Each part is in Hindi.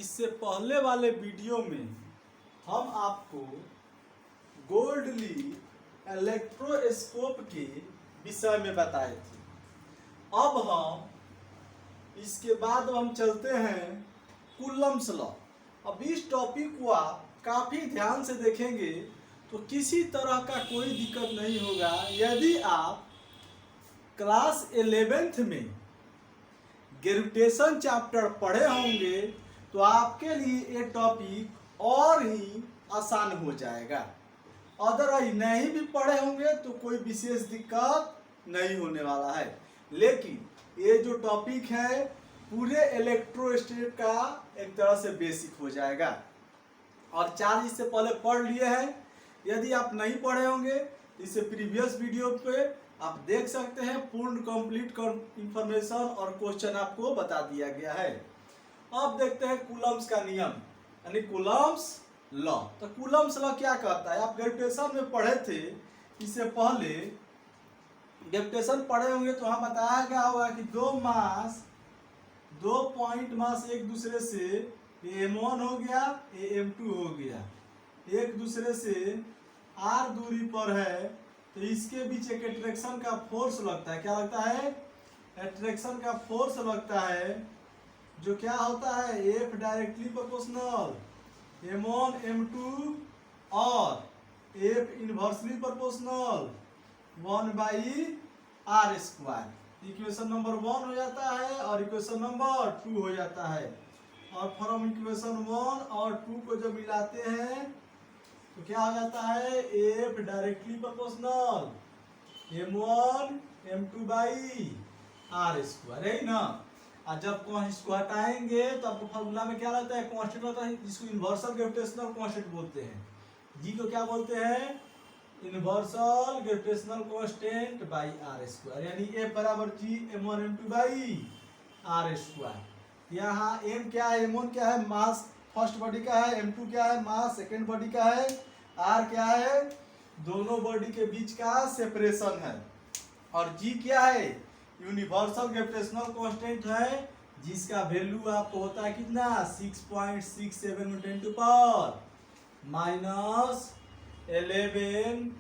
इससे पहले वाले वीडियो में हम आपको गोल्डली इलेक्ट्रोस्कोप के विषय में बताए थे। अब हम इसके बाद हम चलते हैं कूलम्ब्स लॉ। अब इस टॉपिक को आप काफ़ी ध्यान से देखेंगे तो किसी तरह का कोई दिक्कत नहीं होगा। यदि आप क्लास 11th में ग्रेविटेशन चैप्टर पढ़े होंगे तो आपके लिए ये टॉपिक और ही आसान हो जाएगा। अदरवाइज नहीं भी पढ़े होंगे तो कोई विशेष दिक्कत नहीं होने वाला है। लेकिन ये जो टॉपिक है पूरे इलेक्ट्रोस्टैटिक का एक तरह से बेसिक हो जाएगा और 4 इससे पहले पढ़ लिए हैं। यदि आप नहीं पढ़े होंगे तो इससे प्रीवियस वीडियो पे आप देख सकते हैं, पूर्ण कंप्लीट इंफॉर्मेशन और क्वेश्चन आपको बता दिया गया है। अब देखते हैं कूलम्ब्स का नियम यानी कूलम्ब्स लॉ। तो कूलम्ब्स लॉ क्या कहता है? आप ग्रेविटेशन में पढ़े थे, इससे पहले ग्रेविटेशन पढ़े होंगे तो वहाँ बताया गया होगा कि दो पॉइंट मास एक दूसरे से m1 हो गया, m2 हो गया, एक दूसरे से r दूरी पर है तो इसके बीच एक अट्रैक्शन का फोर्स लगता है। क्या लगता है? अट्रैक्शन का फोर्स लगता है जो क्या होता है F directly proportional m1 m2 और F inversely proportional 1/r²। Equation number 1 हो जाता है और इक्वेशन नंबर 2 हो जाता है। और फ्रॉम इक्वेशन 1 और 2 को जब मिलाते हैं तो क्या हो जाता है F directly proportional m1 m2/r² है ना। और जब इसको हटाएंगे तो आपको फार्मूला में क्या लगता है? कांस्टेंट होता है जिसको यूनिवर्सल ग्रेविटेशनल कांस्टेंट बोलते हैं। जी को क्या बोलते हैं? Universal gravitational constant by r², यानी F बराबर G m1 m2/r²। यहाँ m क्या है? m1 क्या है? मास फर्स्ट बॉडी का है। m2 क्या है? मास सेकेंड बॉडी का है। r क्या है? दोनों बॉडी के बीच का सेपरेशन है। और g क्या है? यूनिवर्सल ग्रेविटेशनल कांस्टेंट है जिसका वैल्यू आपको होता है कितना? 6.67 × 10⁻11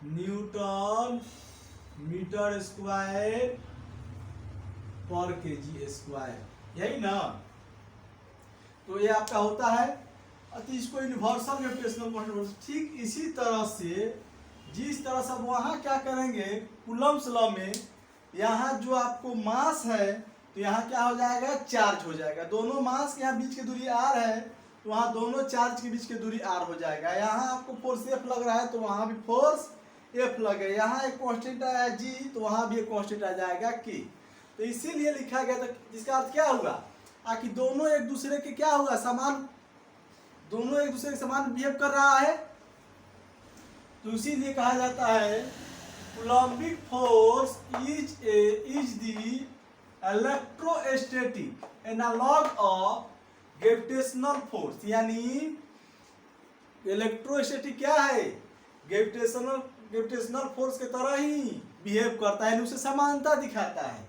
न्यूटन मीटर स्क्वायर पर kg², यही ना। तो ये आपका होता है तो इसको यूनिवर्सल ग्रेविटेशनल कांस्टेंट बोलते हैं। ठीक इसी तरह से जिस तरह से वहाँ क्या करेंगे कूलम्ब्स लॉ में, यहाँ जो आपको मास है तो यहाँ क्या हो जाएगा? चार्ज हो जाएगा। दोनों मास के यहाँ बीच की दूरी r है तो वहाँ दोनों चार्ज के बीच की दूरी r हो जाएगा। यहाँ आपको फोर्स F लग रहा है तो वहाँ भी फोर्स F लगे। यहाँ एक कांस्टेंट आया G तो वहाँ भी एक कांस्टेंट आ जाएगा K। तो इसीलिए लिखा गया था। जिसका अर्थ क्या होगा कि दोनों एक दूसरे के क्या होगा? समान, दोनों एक दूसरे के समान बिहेव कर रहा है। तो इसीलिए कहा जाता है Coulombic force is the electrostatic analogue of gravitational force. यानी इलेक्ट्रोस्टैटिक क्या है? ग्रेविटेशनल फोर्स के तरह ही बिहेव करता है, उसे समानता दिखाता है।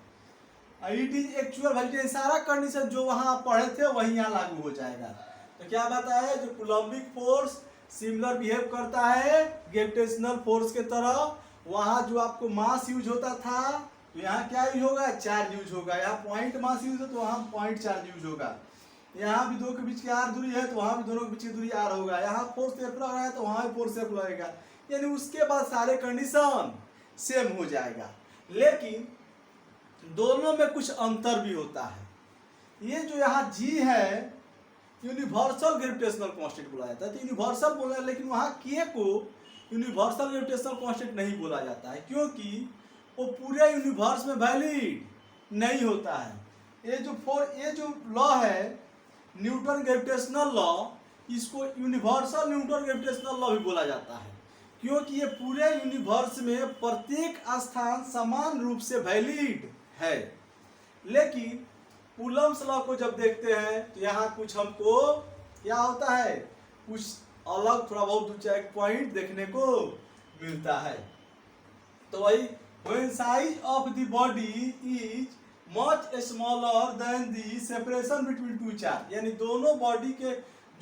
It is actual value. सारा कंडीशन जो वहां पढ़े थे वही यहाँ लागू हो जाएगा। तो क्या बात है? जो कूलम्बिक फोर्स सिमिलर बिहेव करता है ग्रेविटेशनल फोर्स के तरह। वहां जो आपको मास यूज होता था तो यहाँ क्या यूज होगा? चार्ज यूज होगा। यहाँ पॉइंट मास यूज है तो वहाँ पॉइंट चार्ज यूज होगा। यहाँ भी दो के बीच की r दूरी है तो वहाँ भी दोनों के बीच की दूरी r होगा। यहाँ फोर्स F लग रहा है तो वहाँ भी फोर्स F लगेगा। यानी उसके बाद सारे कंडीशन सेम हो जाएगा। लेकिन दोनों में कुछ अंतर भी होता है। ये जो यहाँ G है यूनिवर्सल ग्रेविटेशनल कांस्टेंट बोला जाता है। तो यूनिवर्सल बोला है, लेकिन वहाँ K को यूनिवर्सल ग्रेविटेशनल कांस्टेंट नहीं बोला जाता है क्योंकि वो पूरे यूनिवर्स में वैलिड नहीं होता है। ये जो लॉ है न्यूटन ग्रेविटेशनल लॉ, इसको यूनिवर्सल न्यूटन ग्रेविटेशनल लॉ भी बोला जाता है क्योंकि ये पूरे यूनिवर्स में प्रत्येक स्थान समान रूप से वैलिड है। लेकिन कूलम्ब्स लॉ को जब देखते हैं तो यहाँ कुछ हमको क्या होता है? कुछ अलग, थोड़ा बहुत 2-4 पॉइंट देखने को मिलता है। तो वही when size of the body is much smaller than the separation between two charge, यानी दोनों बॉडी के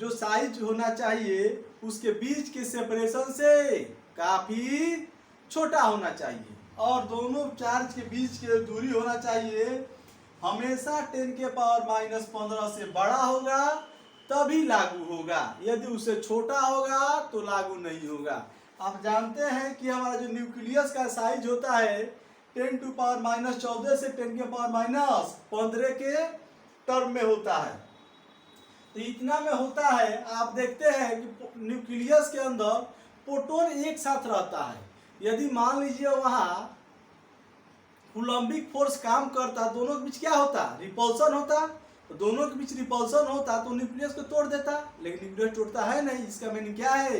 जो साइज होना चाहिए उसके बीच के सेपरेशन से काफी छोटा होना चाहिए, और दोनों चार्ज के बीच की दूरी होना चाहिए हमेशा 10 के पावर माइनस 15 से बड़ा होगा तभी लागू होगा, यदि उससे छोटा होगा तो लागू नहीं होगा। आप जानते हैं कि हमारा जो न्यूक्लियस का साइज होता है 10 टू पावर माइनस 14 से 10 के पावर माइनस 15 के टर्म में होता है, तो इतना में होता है। आप देखते हैं कि न्यूक्लियस के अंदर प्रोटॉन एक साथ रहता है, यदि मान लीजिए वहां कूलम्बिक फोर्स काम करता, दोनों के बीच क्या होता, रिपल्सन होता, तो दोनों के बीच रिपल्सन होता तो न्यूक्लियस को तोड़ देता, लेकिन न्यूक्लियस तोड़ता है नहीं। इसका मीनिंग क्या है,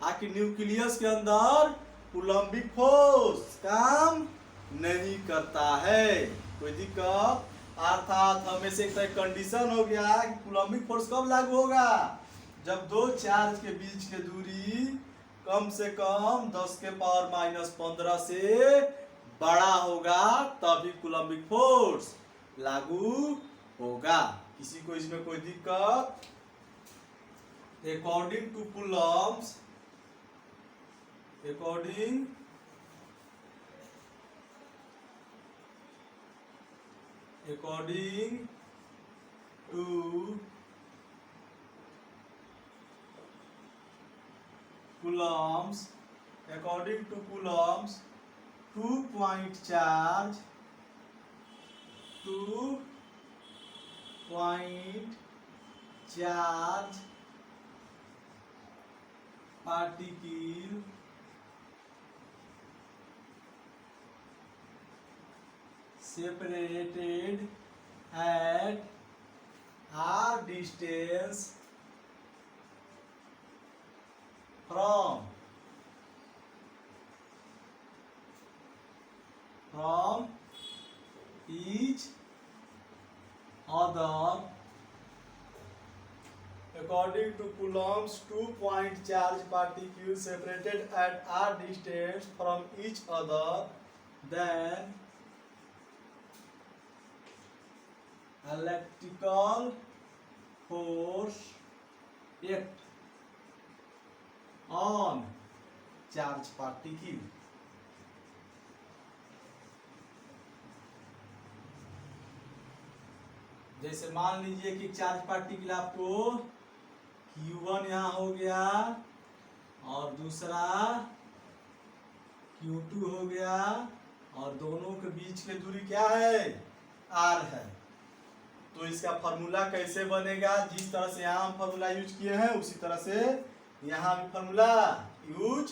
आखिर न्यूक्लियस के अंदर कूलम्बिक फोर्स काम नहीं करता है। कोई दिक्कत, अर्थात हमें से एक कंडीशन हो गया कि कूलम्बिक फोर्स कब लागू होगा, जब दो चार्ज के बीच की दूरी कम से कम 10 के पावर माइनस 15 से बड़ा होगा तभी कूलम्बिक फोर्स लागू होगा। किसी को इसमें कोई दिक्कत? According to Coulomb's, according to Coulomb's, according to Coulomb's 2 point charge, 2 point charge particle separated at r distance from each other according to Coulomb's 2-point charge particles separated at r distance from each other, then electrical force act on charge particle. जैसे मान लीजिए कि चार्ज पार्टिकल आपको Q1 यहाँ हो गया और दूसरा Q2 हो गया, और दोनों के बीच की दूरी क्या है, R है। तो इसका फार्मूला कैसे बनेगा, जिस तरह से यहाँ हम फार्मूला यूज किए हैं उसी तरह से यहाँ भी फार्मूला यूज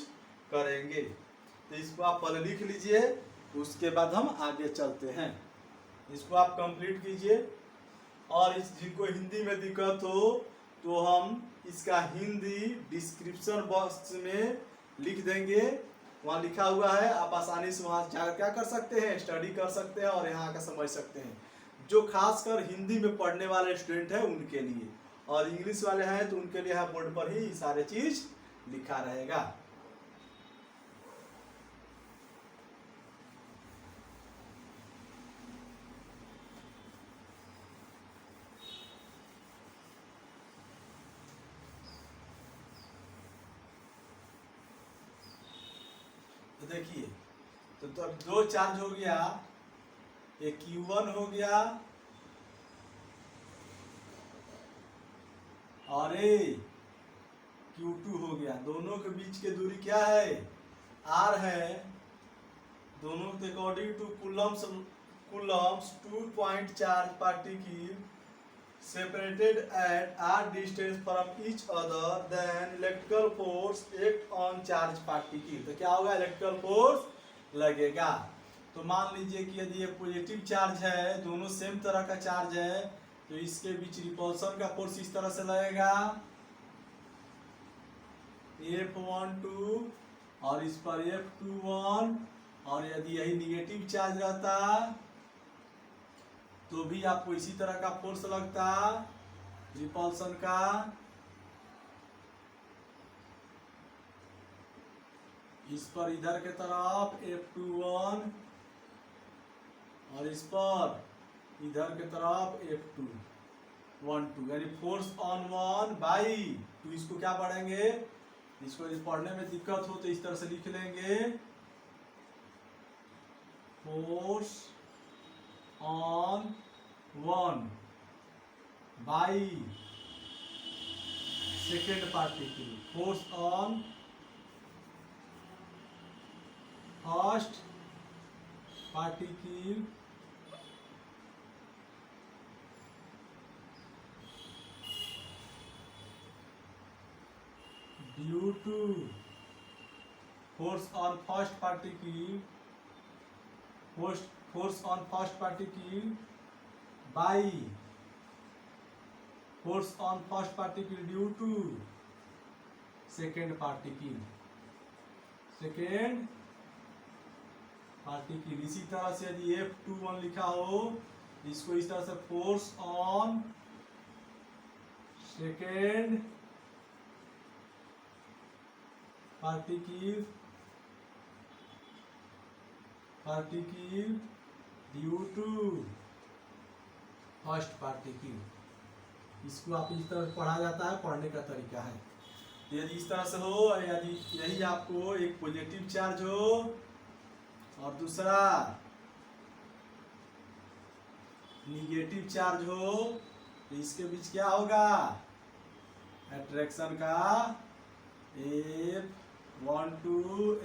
करेंगे। तो इसको आप पहले लिख लीजिए, उसके बाद हम आगे चलते हैं। इसको आप कंप्लीट कीजिए, और इस जिनको हिंदी में दिक्कत हो तो हम इसका हिंदी डिस्क्रिप्शन बॉक्स में लिख देंगे, वहाँ लिखा हुआ है, आप आसानी से वहाँ जाकर क्या कर सकते हैं, स्टडी कर सकते हैं और यहाँ का समझ सकते हैं। जो खासकर हिंदी में पढ़ने वाले स्टूडेंट हैं उनके लिए, और इंग्लिश वाले हैं तो उनके लिए यहाँ बोर्ड पर ही सारे चीज लिखा रहेगा। तो देखिए, तो अब दो चार्ज हो गया, एक Q1 हो गया और Q2 हो गया। दोनों के बीच की दूरी क्या है, R है। दोनों के according to Coulomb's 2-point charge particle separated at r distance from each other, then electrical force act on charge particle। तो क्या होगा, इलेक्ट्रिकल फोर्स लगेगा। तो मान लीजिए कि यदि ये पॉजिटिव चार्ज है, दोनों सेम तरह का चार्ज है, तो इसके बीच रिपल्सन का फोर्स इस तरह से लगेगा F12 और इस पर F21, और यदि यही निगेटिव चार्ज रहता तो भी आपको इसी तरह का फोर्स लगता रिपल्सन का। इस पर इधर के तरफ F21 और इस पर इधर की तरफ F2 1 2, यानी फोर्स ऑन 1 बाई 2। इसको क्या पढ़ेंगे, इसको पढ़ने में दिक्कत हो तो इस तरह से लिख लेंगे, force on 1 by second particle, force on first particle due to force on first particle, force on first particle by force on first particle due to second particle, इसी तरह से यदि F21 लिखा हो, इसको इस तरह से force on second particle due to first particle. इसको आप इस तरह पढ़ा जाता है, पढ़ने का तरीका है। यदि इस तरह से हो, यदि यही आपको एक पॉजिटिव चार्ज हो और दूसरा निगेटिव चार्ज हो, तो इसके बीच क्या होगा, अट्रैक्शन का F12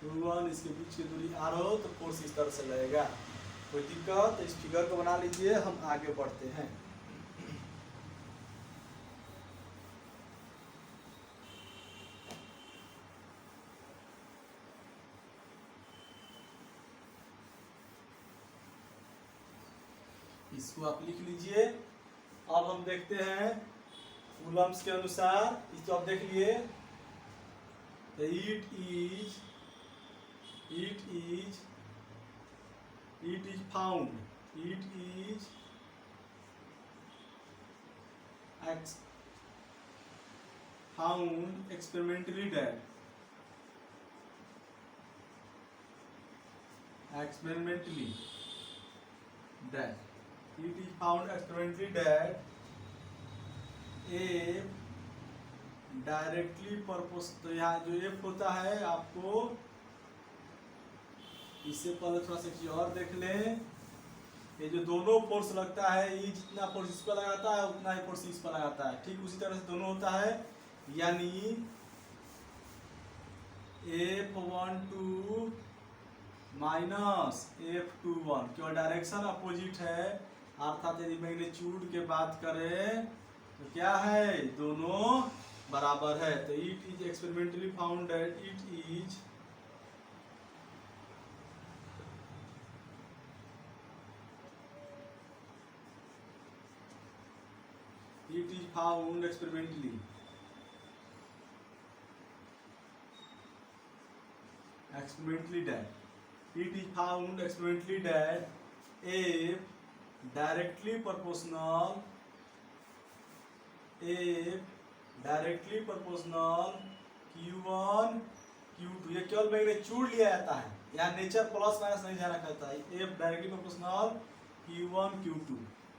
F21, इसके बीच की दूरी R हो तो फोर्स इस तरह से लगेगा। कोई दिक्कत, इस फिगर को बना लीजिए, हम आगे बढ़ते हैं। इसको आप लिख लीजिए। अब हम देखते हैं कूलम्ब्स के अनुसार, इसको आप देख लिए, it is found experimentally that it is found experimentally that F directly purpose, तो यहाँ जो F होता है, आपको इससे पहले थोड़ा सा चीज और देख लें। ये जो दोनों फोर्स लगता है, ये जितना फोर्स इस पर लगाता है उतना ही फोर्स इस पर लगाता है, ठीक उसी तरह से दोनों होता है। यानी F12 माइनस F21, क्यों डायरेक्शन अपोजिट है, अर्थात यदि मैग्नीट्यूड के बात करें तो क्या है, दोनों बराबर है। तो it is experimentally found that it is found experimentally that it is found experimentally that F directly proportional Q1 Q2, ये केवल मैग्नीट्यूड लिया जाता है, यहाँ नेचर प्लस माइनस नहीं जाना करता है। F directly proportional Q1 Q2,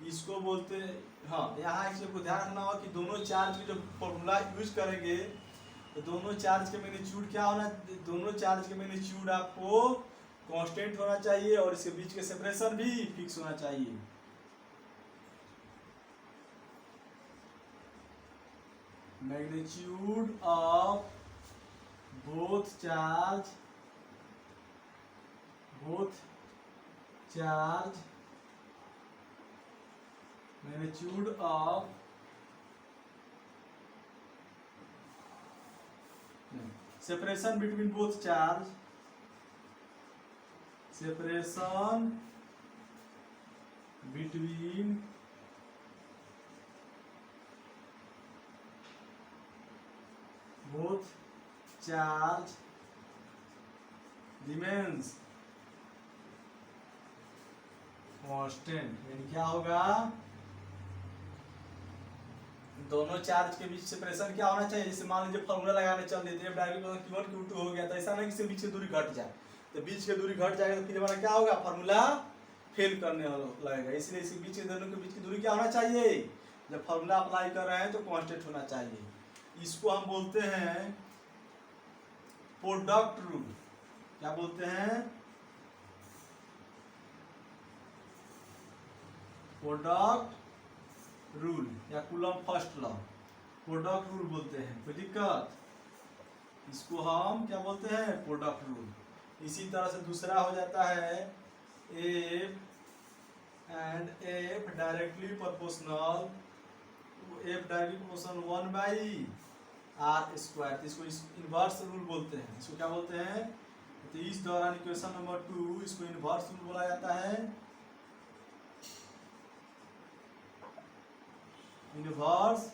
इसको बोलते हैं। हाँ, यहाँ इस को ध्यान रखना होगा कि दोनों चार्ज की जो फॉर्मूला यूज करेंगे, तो दोनों चार्ज के मैग्नीट्यूड क्या होना, दोनों चार्ज के मैग्नीट्यूड आपको कांस्टेंट होना चाहिए और इसके बीच के सेपरेशन भी फिक्स होना चाहिए। Magnitude of both charge magnitude of separation between both charge remains constant। यानी क्या होगा, दोनों चार्ज के बीच सेपरेशन क्या होना चाहिए, जैसे मान लीजिए फॉर्मूला लगाने चल देते हैं, डायरेक्टली Q1 Q2 हो गया, तो ऐसा नहीं कि बीच की दूरी घट जाए, तो बीच की दूरी घट जाएगा तो फिर हमारा क्या होगा, फॉर्मूला फेल करने लगेगा। इसलिए इसके बीच के दोनों के बीच की दूरी क्या होना चाहिए? जब फॉर्मूला अप्लाई कर रहे हैं तो कांस्टेंट होना चाहिए। इसको हम बोलते हैं प्रोडक्ट रूल। क्या बोलते हैं? प्रोडक्ट रूल या coulomb first law, product rule बोलते हैं। कोई दिक्कत? इसको हम क्या बोलते हैं? Product rule. इसी तरह से दूसरा हो जाता है F and F directly proportional, F directly proportional 1/r²। इसको इनवर्स रूल बोलते हैं। इसको क्या बोलते हैं? तो इस दौरान इक्वेशन नंबर 2 इसको इनवर्स रूल बोला जाता है। Inverse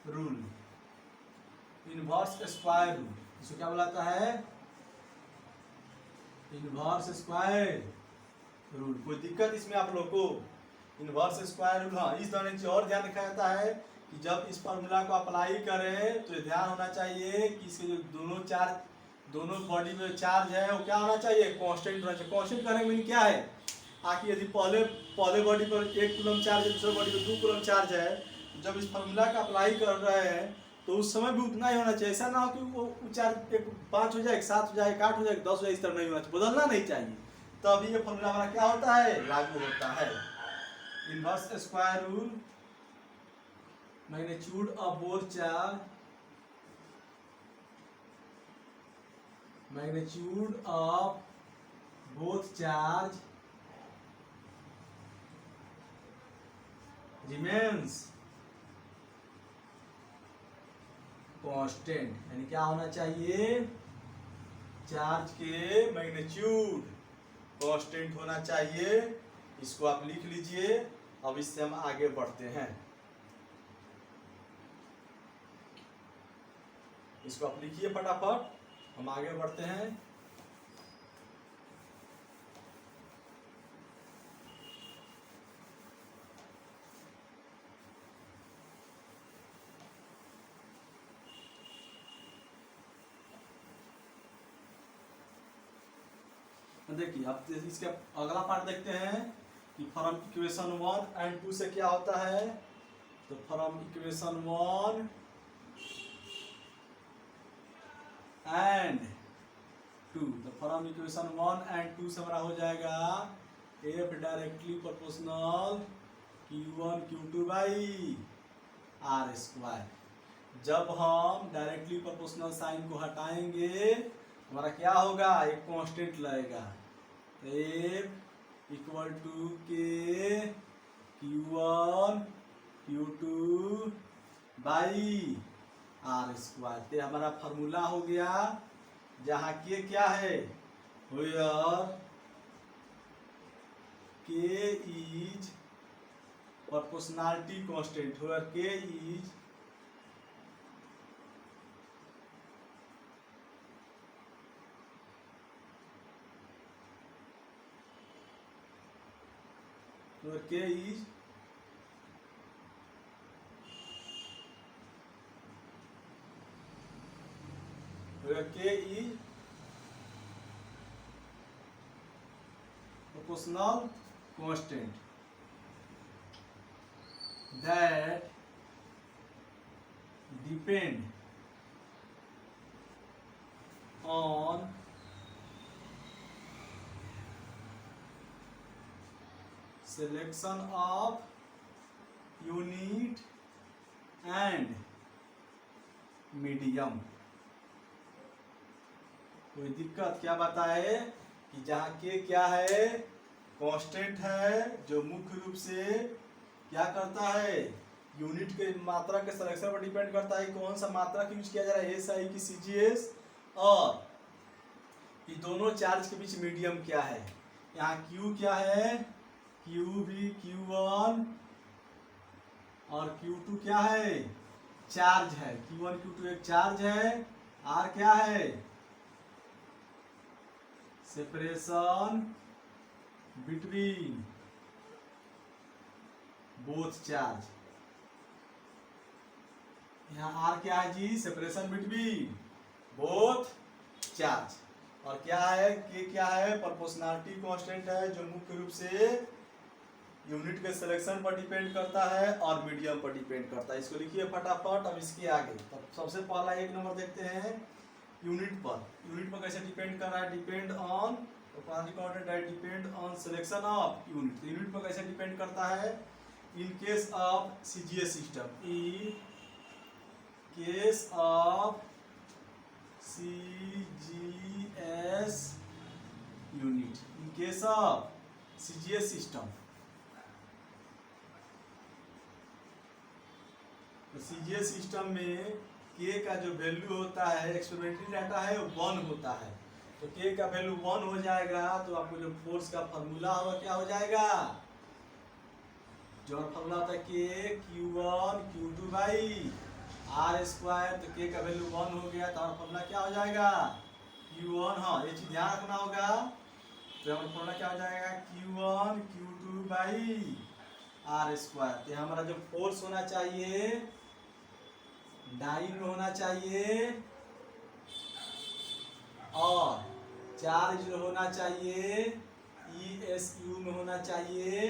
rule, inverse square rule, इसको क्या बोला जाता है? Inverse square rule. कोई दिक्कत इसमें आप लोग को? Inverse square rule. हाँ, इस दौरान और ध्यान रखा जाता है कि जब इस फार्मूला को अप्लाई करें तो ध्यान होना चाहिए कि इसके जो दोनों बॉडी में चार्ज है वो क्या होना चाहिए? कांस्टेंट होना चाहिए। कांस्टेंट करने में क्या है? आखिर यदि पहले बॉडी पर 1 कूलम चार्ज है, दूसरे बॉडी पर 2 कूलम चार्ज है, तो जब इस फार्मूला का अप्लाई कर रहे हैं तो उस समय भी उतना ही होना चाहिए। ऐसा ना हो कि वो चार्ज 5 हो जाए, 7 हो जाए, 8 हो जाए, 10 हो जाए, इस तरह नहीं होना चाहिए, बदलना नहीं चाहिए। तभी ये फार्मूला हमारा क्या होता है? लागू होता है। Inverse square rule, magnitude of both charge, magnitude of both charge remains constant. यानी क्या होना चाहिए? चार्ज के मैग्नीट्यूड कांस्टेंट होना चाहिए। इसको आप लिख लीजिए। अब इससे हम आगे बढ़ते हैं। इसको आप लिखिए फटाफट, हम आगे बढ़ते हैं। देखिए अब इसका अगला पार्ट देखते हैं कि फ्रॉम इक्वेशन 1 एंड 2 से क्या होता है। तो फ्रॉम इक्वेशन 1 एंड 2, तो फ्रॉम इक्वेशन 1 एंड 2 से हमारा हो जाएगा F directly proportional Q1 Q2/r²। जब हम डायरेक्टली प्रोपोर्शनल साइन को हटाएंगे हमारा क्या होगा? एक कांस्टेंट लगेगा। एफ इक्वल टू के Q1 Q2/r²। तो हमारा फार्मूला हो गया जहाँ के क्या है? वेयर के इज प्रोपोर्शनैलिटी कांस्टेंट, वेयर के is where k is proportional constant that depend on selection of unit and medium। कोई दिक्कत? क्या बताए कि जहाँ के क्या है? कांस्टेंट है जो मुख्य रूप से क्या करता है? यूनिट के मात्रा के सिलेक्शन पर डिपेंड करता है। कौन सा मात्रा का यूज किया जा रहा है, SI की CGS, और ये दोनों चार्ज के बीच मीडियम क्या है। यहाँ Q क्या है? Q भी Q1 और Q2 क्या है? चार्ज है। Q1 Q2 एक चार्ज है। R क्या है? Separation between both charge. यहाँ R क्या है जी? Separation between both charge. और क्या है के, क्या है प्रोपोर्शनलिटी कांस्टेंट है जो मुख्य रूप से यूनिट के सिलेक्शन पर डिपेंड करता है और मीडियम पर डिपेंड करता है। इसको लिखिए फटाफट। अब इसके आगे तब सबसे पहला एक नंबर देखते हैं यूनिट पर। यूनिट पर कैसे डिपेंड कर रहा है, depend on depend on selection of unit. Unit पर कैसे डिपेंड करता है, इन case of CGS system, in case of CGS unit, in case of CGS system. तो सीजीएस सिस्टम में के का जो वैल्यू होता है एक्सपेरिमेंटली डाटा है वो 1 होता है। तो के का वैल्यू 1 हो जाएगा तो आपको जो फोर्स का फॉर्मूला होगा क्या हो जाएगा, जो फॉर्मूला होता है के Q1 Q2 by r square. तो के का वैल्यू 1 हो गया तो हमारा फॉर्मूला क्या हो जाएगा Q1। हाँ ये चीज ध्यान रखना होगा। तो हमारा फॉर्मूला क्या हो जाएगा Q1 Q2 by r square. तो हमारा जो फोर्स होना चाहिए डाई में होना चाहिए और चार्ज होना चाहिए ESU में होना चाहिए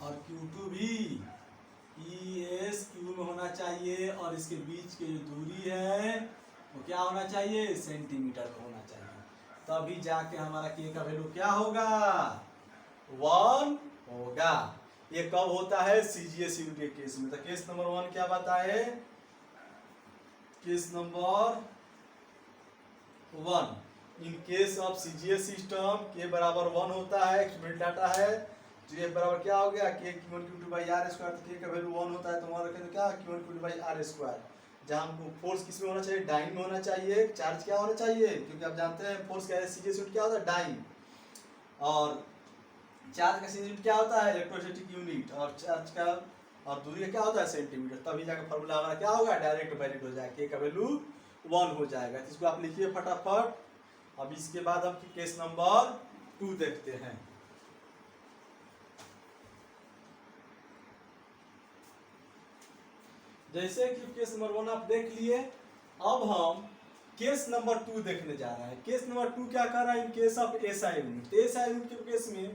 और Q2 भी ESU में होना चाहिए और इसके बीच की जो दूरी है वो क्या होना चाहिए, सेंटीमीटर में होना चाहिए। तभी जाके हमारा के का वैल्यू क्या होगा 1 होगा। ये कब होता है सीजीएस यूनिट के केस में। तो केस नंबर 1 क्या बताए, case number 1 in case of CGS system के बराबर 1 होता है, एक्सपेरिमेंट डाटा है। तो ये बराबर क्या हो गया के Q1 Q2 by r square. तो के का वैल्यू 1 होता है तो वहां रखें तो क्या Q1 Q2 by r square. जहां हमको फोर्स किस में होना चाहिए, डाइन में होना चाहिए। चार्ज क्या होना चाहिए, क्योंकि आप जानते हैं फोर्स क्या है सीजीएस यूनिट क्या होता है डाइन, और चार्ज का यूनिट क्या होता है इलेक्ट्रोस्टैटिक यूनिट, और चार्ज का और दूरी का क्या होता है सेंटीमीटर। तभी जाकर फॉर्मूला हमारा क्या होगा डायरेक्ट वैलिड हो जाएगा, के का वैल्यू 1 हो जाएगा। तो इसको आप लिखिए फटाफट। अब इसके बाद हम केस नंबर 2 देखते हैं। जैसे कि केस नंबर 1 आप देख लिए, अब हम केस नंबर 2 देखने जा रहे हैं। केस नंबर 2 क्या कर रहा है, इन case of SI unit. SI unit के केस में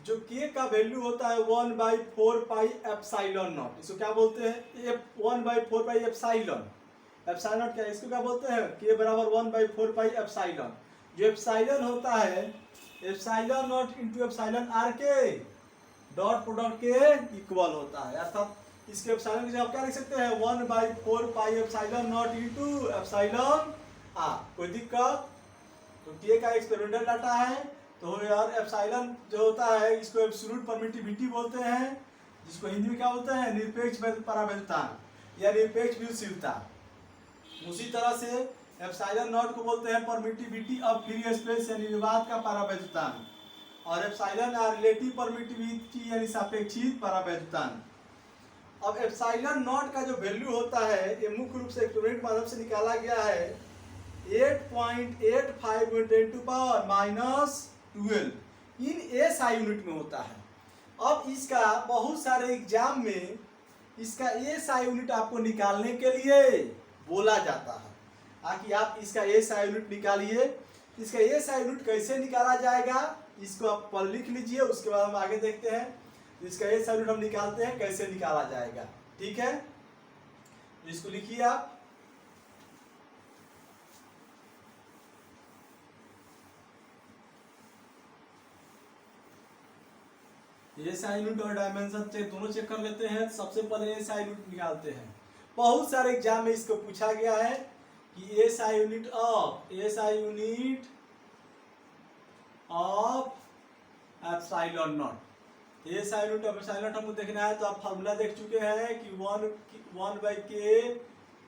जो के का वैल्यू होता है 1/4 पाई एप्सिलॉन नॉट। इसको क्या बोलते हैं 1/4 पाई एप्सिलॉन। एप्सिलॉन क्या है, इसको क्या बोलते हैं के बराबर 1/4 पाई एप्सिलॉन। जो एप्सिलॉन होता है epsilon naught into epsilon r के डॉट प्रोडक्ट के इक्वल होता है। अर्थात इसके एप्सिलॉन की जगह आप क्या लिख सकते हैं 1/4 pi epsilon naught into epsilon r. कोई दिक्कत, तो के का एक्सपेरिमेंटल डाटा है तो यार एप्सिलॉन जो होता है इसको एब्सोल्यूट परमिटिविटी बोलते हैं, जिसको हिंदी में क्या बोलते हैं निरपेक्ष परावैधता या निरपेक्ष विद्युशीलता। उसी तरह से एप्सिलॉन नॉट को बोलते हैं परमिटिविटी ऑफ फ्री स्पेस यानी निर्वात का परावैधता, और एप्सिलॉन आर रिलेटिव परमिटिविटी यानी सापेक्षिक परावैधता। अब एप्सिलॉन नॉट का जो वैल्यू होता है ये मुख्य रूप से एक्सपेरिमेंट माध्यम से निकाला गया है 8.85 × 10⁻⁻12 इन एसआई यूनिट में होता है। अब इसका बहुत सारे एग्जाम में इसका एसआई यूनिट आपको निकालने के लिए बोला जाता है ताकि आप इसका एसआई यूनिट निकालिए। इसका एसआई यूनिट कैसे निकाला जाएगा इसको आप पर लिख लीजिए, उसके बाद हम आगे देखते हैं इसका एसआई यूनिट हम निकालते हैं कैसे निकाला जाएगा। ठीक है, तो इसको लिखिए आप। एसआई यूनिट और डायमेंशन चेक दोनों चेक कर लेते हैं। सबसे पहले एसआई यूनिट निकालते हैं। बहुत सारे एग्जाम में इसको पूछा गया है कि SI unit of epsilon not. SI unit of epsilon not हमको देखना है तो आप फार्मूला देख चुके हैं कि 1/k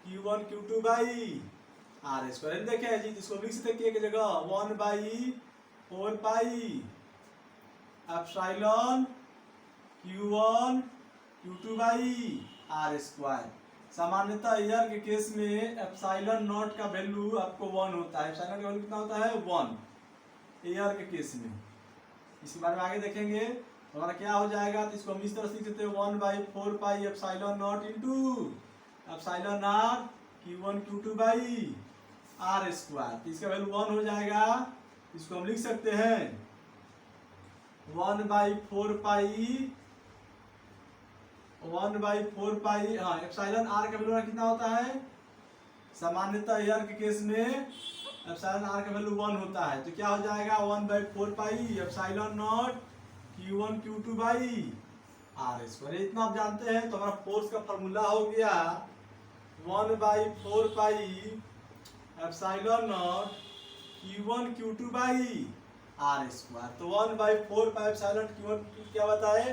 Q1 Q2 by r square. देखे जी इसको लिख सकते के जगह 1/4 pi epsilon Q1 Q2 by r square. सामान्यतः एयर के केस में एप्सिलॉन नॉट का वैल्यू आपको 1 होता है। एप्सिलॉन का वैल्यू कितना होता है 1 एयर के केस में। इसके बारे में आगे देखेंगे तो हमारा क्या हो जाएगा, तो इसको हम इस तरह से लिख सकते हैं 1/4 pi epsilon naught into epsilon r Q1 Q2 by r square. तो इसका वैल्यू 1 हो जाएगा। इसको हम लिख सकते हैं 1/4 पाई, 1/4 पाई, हाँ एप्सिलॉन आर का वैल्यू कितना होता है, सामान्यतः एयर के केस में एप्सिलॉन आर का वैल्यू 1 होता है। तो क्या हो जाएगा 1/4 pi epsilon not Q1 Q2 by r square. इतना आप जानते हैं। तो हमारा फोर्स का फॉर्मूला हो गया 1/4 pi epsilon not Q1 Q2 by r square. तो 1/4 पाई एप्सिलॉन Q1 Q2 क्या बताए,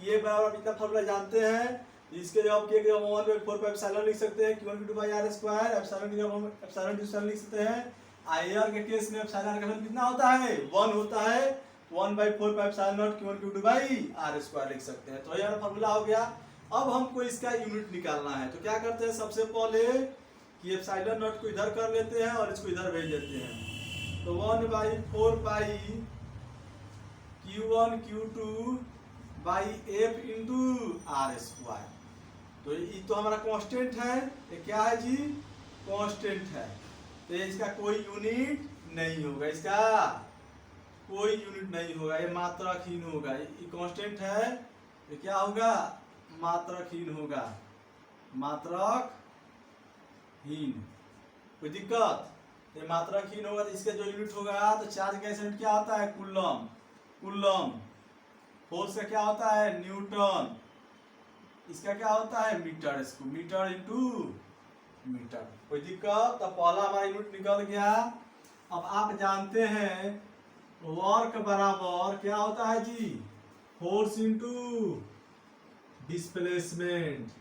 ये बराबर इतना फॉर्मूला जानते हैं। इसके जवाब के हम 1/4 एप्सिलॉन लिख सकते हैं Q1 Q2 by r square. Epsilon के जब हम एप्सिलॉन लिख सकते हैं। आईआर के केस में एप्सिलॉन का वैल्यू कितना होता है 1 होता है। 1/4 epsilon not Q1 Q2 by r square लिख सकते हैं। तो यह फॉर्मूला हो गया। अब हमको इसका यूनिट निकालना है। तो क्या करते हैं, सबसे पहले कि एप्सिलॉन नॉट को इधर कर लेते हैं और इसको इधर भेज देते हैं। तो 1/4 pi Q1 Q2 by F into r square. तो ये तो हमारा कांस्टेंट है। ये क्या है जी, कांस्टेंट है। तो इसका कोई यूनिट नहीं होगा, इसका कोई यूनिट नहीं होगा, ये मात्रकहीन होगा। ये कांस्टेंट है, ये क्या होगा, मात्रकहीन होगा, मात्रकहीन। कोई दिक्कत, ये मात्रकहीन होगा। तो इसका जो यूनिट होगा, तो चार्ज का यूनिट क्या होता है, कूलम। कूलम। फोर्स का क्या होता है, न्यूटन। इसका क्या होता है, मीटर। इसको मीटर इंटू मीटर। कोई दिक्कत। तो पहला हमारा यूनिट निकल गया। अब आप जानते हैं वर्क बराबर क्या होता है जी, फोर्स इंटू डिस्प्लेसमेंट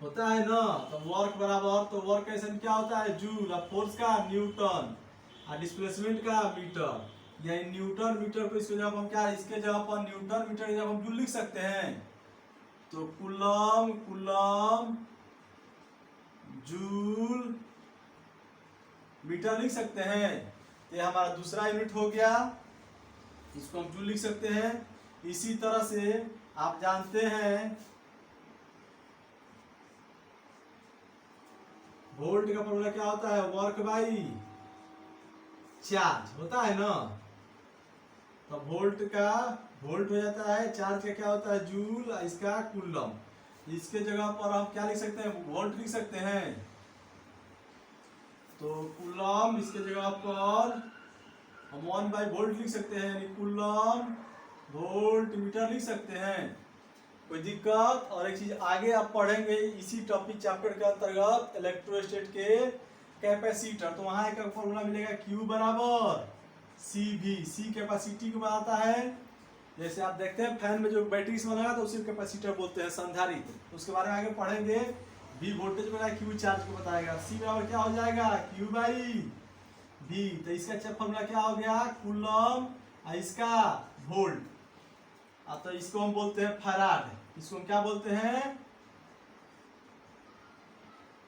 होता है ना। तो वर्क बराबर, तो वर्क का यूनिट क्या होता है, जूल। और फोर्स का न्यूटन और डिस्प्लेसमेंट का मीटर। या न्यूटन मीटर को इसके जब हम क्या, इसके जगह पर न्यूटन मीटर जब हम जूल लिख सकते हैं। तो कूलम कूलम जूल मीटर लिख सकते हैं। तो ये हमारा दूसरा यूनिट हो गया। इसको हम जूल लिख सकते हैं। इसी तरह से आप जानते हैं वोल्ट का फॉर्मूला क्या होता है, वर्क बाई चार्ज होता है ना। तो वोल्ट का वोल्ट हो जाता है, चार्ज का क्या होता है, जूल, इसका कूलम। इसके जगह पर हम क्या लिख सकते हैं, वोल्ट लिख सकते हैं। तो कूलम, इसके जगह पर हम 1/वोल्ट लिख सकते हैं, यानी कूलम वोल्ट मीटर लिख सकते हैं। कोई दिक्कत। और एक चीज आगे आप पढ़ेंगे इसी टॉपिक चैप्टर के अंतर्गत इलेक्ट्रोस्टेट के कैपेसिटर। तो वहां एक फॉर्मूला मिलेगा Q बराबर CV। सी कैपेसिटी को बताता है। जैसे आप देखते हैं फैन में जो बैटरी से बना तो उसी कैपेसिटर बोलते हैं, संधारित्र। उसके बारे में आगे पढ़ेंगे। V वोल्टेज को बताएगा, Q चार्ज को बताएगा। C बराबर क्या हो जाएगा, Q बाई V। तो इसका फॉर्मूला क्या हो गया, कूलम, इसका वोल्ट। तो इसको हम बोलते हैं फैराड। इसको हम क्या बोलते हैं,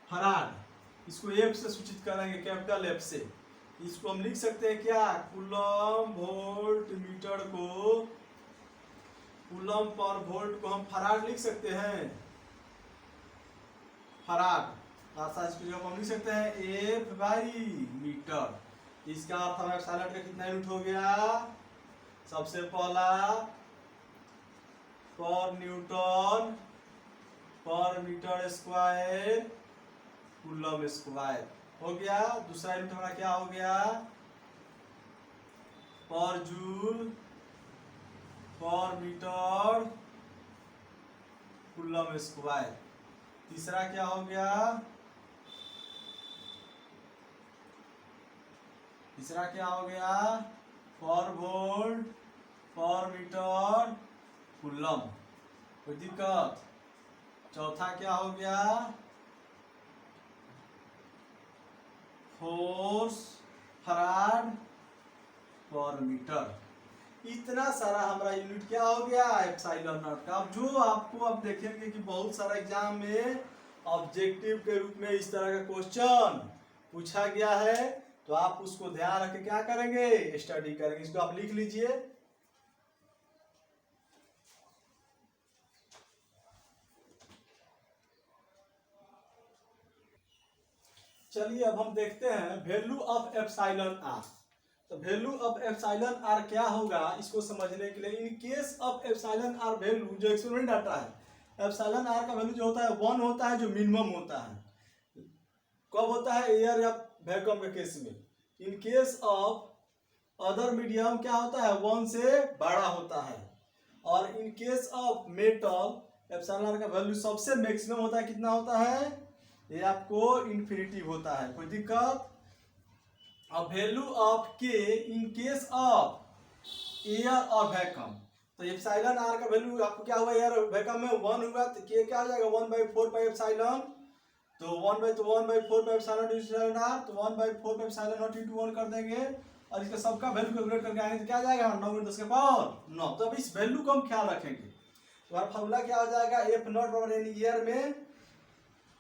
फैराड। इसको एफ से सूचित करेंगे, कैपिटल एफ से। इसको हम लिख सकते हैं क्या, कूलम वोल्ट मीटर को, कूलम पर वोल्ट को हम फैराड लिख सकते हैं, फैराड। इसको हम लिख सकते हैं एफ बाई मीटर। इसका अर्थ हमारे साइलेंट का कितना यूनिट हो गया, सबसे पहला पर न्यूटन पर मीटर स्क्वायर कूलम स्क्वायर हो गया। दूसरा यूनिट हमारा क्या हो गया, पर जूल पर मीटर कूलम स्क्वायर। तीसरा क्या हो गया, तीसरा क्या हो गया, पर वोल्ट पर मीटर कूलम। कोई दिक्कत। चौथा क्या हो गया, फोर्स फैराड पर मीटर। इतना सारा हमारा यूनिट क्या हो गया, एप्सिलॉन नॉट का। अब जो आपको अब देखेंगे कि बहुत सारा एग्जाम में ऑब्जेक्टिव के रूप में इस तरह का क्वेश्चन पूछा गया है, तो आप उसको ध्यान रख के क्या करेंगे, स्टडी करेंगे। इसको आप लिख लीजिए। चलिए अब हम देखते हैं वैल्यू ऑफ एप्सिलॉन आर। तो वैल्यू ऑफ एप्सिलॉन आर क्या होगा इसको समझने के लिए, in case of epsilon r value, जो एक्सपेरिमेंट डाटा है, एप्सिलॉन आर का वैल्यू जो होता है 1 होता है, जो मिनिमम होता है। कब होता है? एयर या वैक्यूम के केस में। In case of other medium क्या होता है? 1 से बड़ा होता है। और in case of metal epsilon r का वैल्यू सबसे मैक्सिमम होता है। कितना होता है? ये आपको इन्फिनिटी होता है। कोई दिक्कत? अब वैल्यू ऑफ के इन केस ऑफ एयर और वैक्यूम, तो एप्सिलॉन आर का वैल्यू आपको क्या हुआ? एयर वैक्यूम में 1 हुआ, तो के क्या हो जाएगा? 1/4 पाई एप्सिलॉन। तो 1/4 पाई एप्सिलॉन आर, तो 1/4 पाई एप्सिलॉन नॉट इंटू 1 कर देंगे, और इसका सबका वैल्यू कैलकुलेट करके आएंगे तो क्या जाएगा? 9×10⁻9। तो अब इस वैल्यू को हम ख्याल रखेंगे। तो फॉर्मूला क्या हो जाएगा? एफ नॉट बराबर यानी ईयर में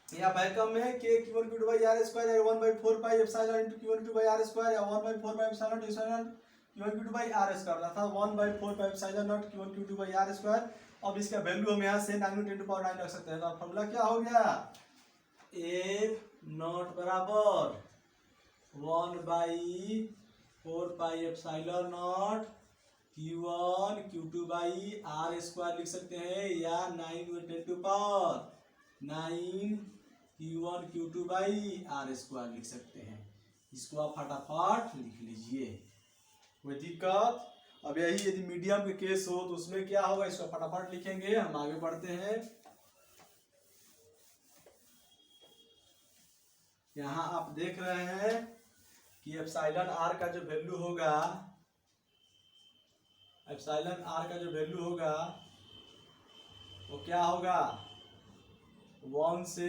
या वैक्यूम में के Q1 Q2 by r square, या 1/4 pi epsilon into Q1 Q2 by r square, या 1/4 pi epsilon Q1 Q2 by r square, अर्थात 1/4 pi epsilon not Q1 Q2 by r square. अब इसका वैल्यू हम यहाँ से 9×10⁻9 रख सकते हैं। तो फॉर्मूला क्या हो गया? एफ नॉट बराबर 1/4 pi epsilon not Q1 Q2 by r square लिख सकते हैं, या 9×10⁻9 Q1 Q2 by r square लिख सकते हैं। इसको आप फटाफट लिख लीजिए, कोई दिक्कत? अब यही यदि मीडियम के केस हो तो उसमें क्या होगा? इसको फटाफट लिखेंगे। हम आगे बढ़ते हैं। यहाँ आप देख रहे हैं कि एप्सिलॉन आर का जो वैल्यू होगा, एप्सिलॉन आर का जो वैल्यू होगा वो क्या होगा? 1 से